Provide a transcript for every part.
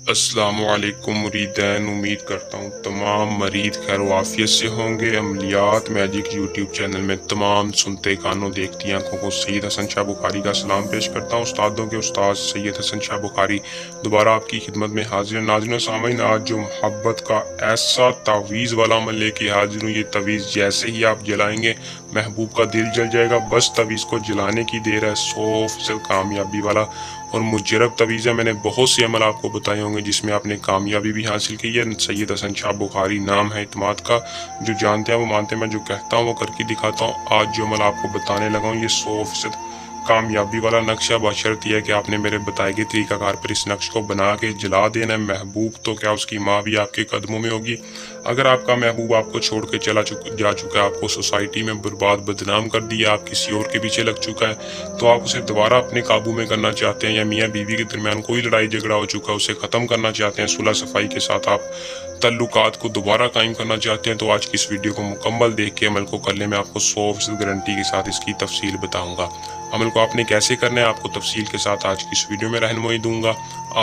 السلام علیکم مریدین، امید کرتا ہوں تمام مریض خیر و عافیت سے ہوں گے۔ عملیات میجک یوٹیوب چینل میں تمام سنتے کانوں دیکھتی آنکھوں کو سید حسن شاہ بخاری کا سلام پیش کرتا ہوں۔ استادوں کے استاد سید حسن شاہ بخاری دوبارہ آپ کی خدمت میں حاضر ہیں۔ ناظرین و سامعین، آج جو محبت کا ایسا تعویذ والا عمل لے کے حاضر ہوں، یہ تعویذ جیسے ہی آپ جلائیں گے محبوب کا دل جل جائے گا۔ بس تعویذ کو جلانے کی دیر ہے، 100% کامیابی والا اور مجرب تعویذ ہے۔ میں نے بہت سے عمل آپ کو بتائے ہوں گے جس میں آپ نے کامیابی بھی حاصل کی ہے۔ سید حسن شاہ بخاری نام ہے اعتماد کا، جو جانتے ہیں وہ مانتے ہیں، میں جو کہتا ہوں وہ کر کے دکھاتا ہوں۔ آج جو عمل آپ کو بتانے لگا ہوں یہ 100% کامیابی والا نقشہ، بشرط یہ ہے کہ آپ نے میرے بتائے گئے طریقہ کار پر اس نقش کو بنا کے جلا دینا ہے۔ محبوب تو کیا اس کی ماں بھی آپ کے قدموں میں ہوگی۔ اگر آپ کا محبوب آپ کو چھوڑ کے جا چکا ہے، آپ کو سوسائٹی میں برباد بدنام کر دیا، آپ کسی اور کے پیچھے لگ چکا ہے، تو آپ اسے دوبارہ اپنے قابو میں کرنا چاہتے ہیں، یا میاں بیوی کے درمیان کوئی لڑائی جھگڑا ہو چکا ہے اسے ختم کرنا چاہتے ہیں، صلح صفائی کے ساتھ آپ تعلقات کو دوبارہ قائم کرنا چاہتے ہیں، تو آج کی اس ویڈیو کو مکمل دیکھ کے عمل کو کر لیں۔ میں آپ کو 100% گارنٹی کے ساتھ اس کی تفصیل بتاؤں گا۔ عمل کو آپ نے کیسے کرنا ہے آپ کو تفصیل کے ساتھ آج کی اس ویڈیو میں رہنمائی دوں گا۔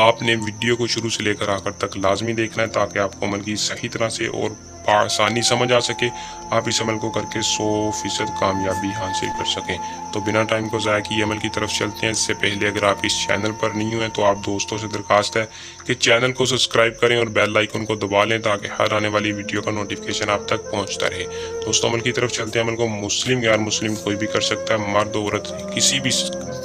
آپ نے ویڈیو کو شروع سے لے کر آخر تک لازمی دیکھنا ہے تاکہ آپ کو عمل کی صحیح طرح سے اور آسانی سمجھ آ سکے، آپ اس عمل کو کر کے 100% کامیابی حاصل کر سکیں۔ تو بنا ٹائم کو ضائع کیے عمل کی طرف چلتے ہیں۔ اس سے پہلے اگر آپ اس چینل پر نہیں ہوئے تو آپ دوستوں سے درخواست ہے کہ چینل کو سبسکرائب کریں اور بیل آئیکن کو دبا لیں تاکہ ہر آنے والی ویڈیو کا نوٹیفیکیشن آپ تک پہنچتا رہے۔ دوستوں عمل کی طرف چلتے ہیں۔ عمل کو مسلم غیر مسلم کوئی بھی کر سکتا ہے، مرد عورت کسی بھی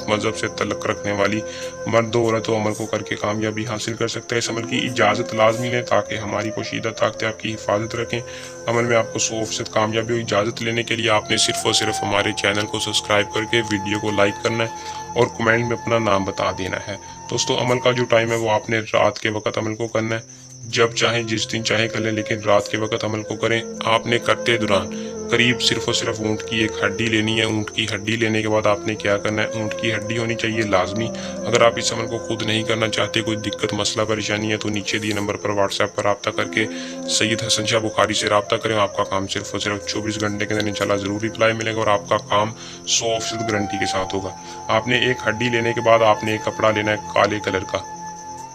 مذہب سے تعلق رکھنے والی مرد عورت و عمل کو کر کے کامیابی حاصل کر سکتا ہے۔ اس عمل کی اجازت لازمی لیں تاکہ ہماری پوشیدہ طاقتیں آپ کی حفاظت رکھیں۔ عمل میں آپ کو 100% کامیابی اور اجازت لینے کے لیے آپ نے صرف اور صرف ہمارے چینل کو سبسکرائب کر کے ویڈیو کو لائک کرنا ہے اور کمنٹ میں اپنا نام بتا دینا ہے۔ دوستو عمل کا جو ٹائم ہے وہ آپ نے رات کے وقت عمل کو کرنا ہے، جب چاہیں جس دن چاہیں کر لیں، لیکن رات کے وقت عمل کو کریں۔ آپ نے کرتے دوران قریب صرف اور صرف اونٹ کی ایک ہڈی لینی ہے۔ اونٹ کی ہڈی لینے کے بعد آپ نے کیا کرنا ہے، اونٹ کی ہڈی ہونی چاہیے لازمی۔ اگر آپ اس عمل کو خود نہیں کرنا چاہتے، کوئی دقت مسئلہ پریشانی ہے، تو نیچے دیے نمبر پر واٹس ایپ پر رابطہ کر کے سید حسن شاہ بخاری سے رابطہ کریں۔ آپ کا کام صرف اور صرف 24 گھنٹے کے اندر انشاءاللہ ضرور رپلائی ملے گا اور آپ کا کام 100% گارنٹی کے ساتھ ہوگا۔ آپ نے ایک ہڈی لینے کے بعد آپ نے ایک کپڑا لینا ہے کالے کلر کا،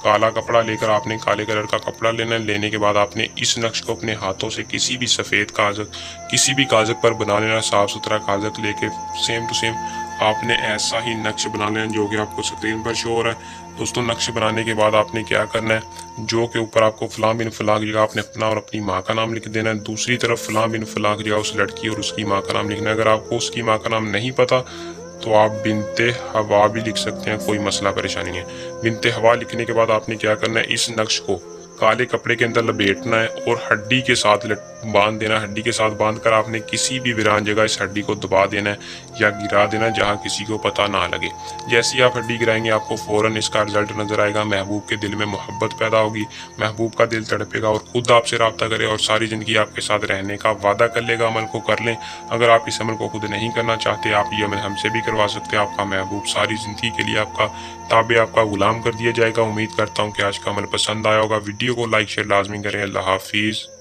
کالا کپڑا لے کر آپ نے کالے کلر کا کپڑا لینا ہے۔ لینے کے بعد آپ نے اس نقش کو اپنے ہاتھوں سے کسی بھی سفید کاغذ پر بنا لینا، صاف ستھرا کاغذ لے کے سیم ٹو سیم آپ نے ایسا ہی نقش بنا لینا جو کہ آپ کو اسکرین پر شو ہو رہا ہے۔ دوستوں نقش بنانے کے بعد آپ نے کیا کرنا ہے، جو کہ اوپر آپ کو فلاں بن فلاں کی جگہ آپ نے اپنا اور اپنی ماں کا نام لکھ دینا ہے، دوسری طرف فلاں بن فلاں کی جگہ اس لڑکی اور اس کی ماں کا نام لکھنا ہے۔ اگر آپ کو اس کی ماں کا نام نہیں پتا تو آپ بنت ہوا بھی لکھ سکتے ہیں، کوئی مسئلہ پریشانی نہیں ہے۔ بنت ہوا لکھنے کے بعد آپ نے کیا کرنا ہے، اس نقش کو کالے کپڑے کے اندر لپیٹنا ہے اور ہڈی کے ساتھ باندھ دینا۔ ہڈی کے ساتھ باندھ کر آپ نے کسی بھی ویران جگہ اس ہڈی کو دبا دینا ہے یا گرا دینا ہے جہاں کسی کو پتہ نہ لگے۔ جیسے ہی آپ ہڈی گرائیں گے آپ کو فوراً اس کا رزلٹ نظر آئے گا۔ محبوب کے دل میں محبت پیدا ہوگی، محبوب کا دل تڑپے گا اور خود آپ سے رابطہ کرے اور ساری زندگی آپ کے ساتھ رہنے کا وعدہ کر لے گا۔ عمل کو کر لیں۔ اگر آپ اس عمل کو خود نہیں کرنا چاہتے، آپ یہ عمل ہم سے بھی کروا سکتے ہیں۔ آپ کا محبوب ساری زندگی کے لیے آپ کا تابع، آپ کا غلام کر دیا جائے گا۔ امید کرتا ہوں کہ آج کا عمل پسند آیا ہوگا۔ ویڈیو کو لائک شیئر لازمی کریں۔ اللہ حافظ۔